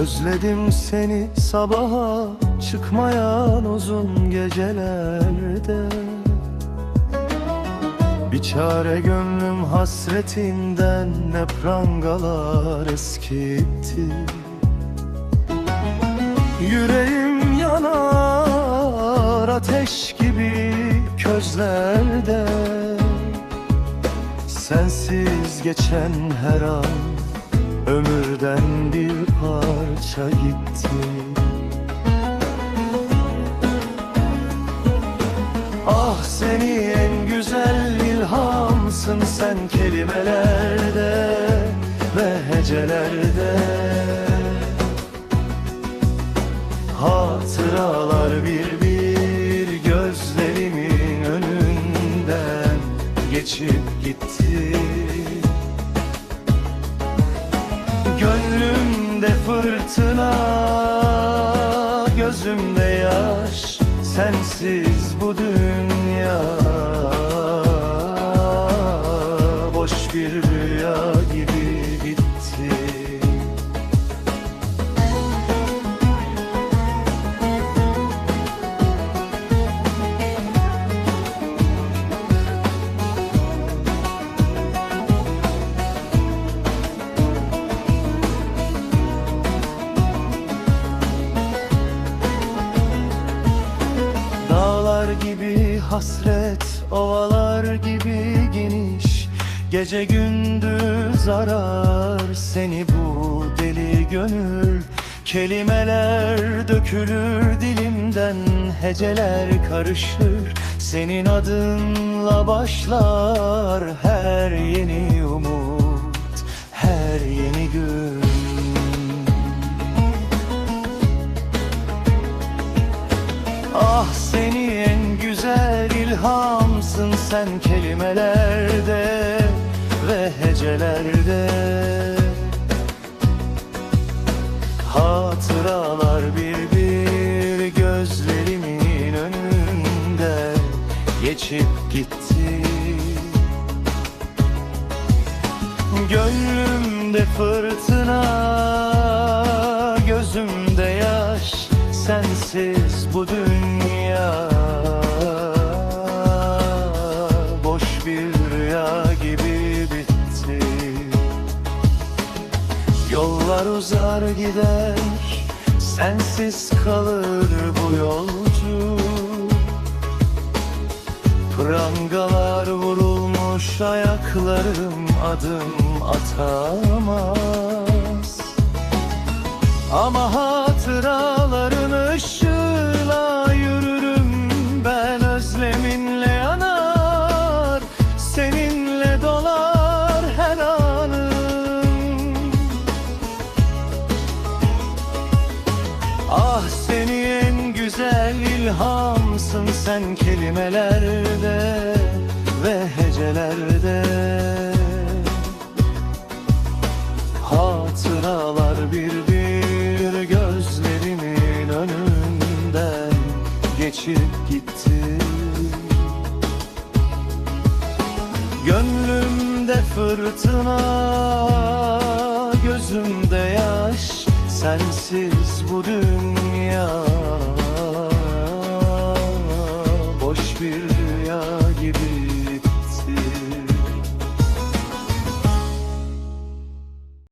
Özledim seni sabaha çıkmayan uzun gecelerde. Bir çare gönlüm hasretinden ne prangalar eskitti. Yüreğim yanar ateş gibi közlerde. Sensiz geçen her an ömürden bir parça gitti. Ah seni en güzel ilhamsın sen kelimelerde ve hecelerde. Hatıralar bir bir gözlerimin önünden geçip gitti. Gönlümde fırtına, gözümde yaş, sensiz bu dünya boş bir rüya gibi bitti. Dağlar gibi hasret, ovalar gibi geniş. Gece gündüz arar seni bu deli gönül. Kelimeler dökülür dilimden, heceler karışır. Senin adınla başlar her yeni umut, her yeni gün. Ah seni en güzel ilhamsın sen kelimelerde ve hecelerde. Hatıralar bir bir gözlerimin önünde geçip gitti. Gönlümde fırtına, gözümde yaş, sensiz bu dünya boş bir rüya gibi bitti. Yollar uzar gider, sensiz kalır bu yolcu. Prangalar vurulmuş ayaklarım adım atamaz. Ama hatıraların ışığıyla yürürüm ben, özleminle yanar, seninle dolar her anım. Ah seni en güzel ilhamsın sen kelimelerde ve hecelerde. Hatıralar bir bir gözlerimin önünden geçip gitti. Gönlümde fırtına, gözümde yaş, sensiz bu dünya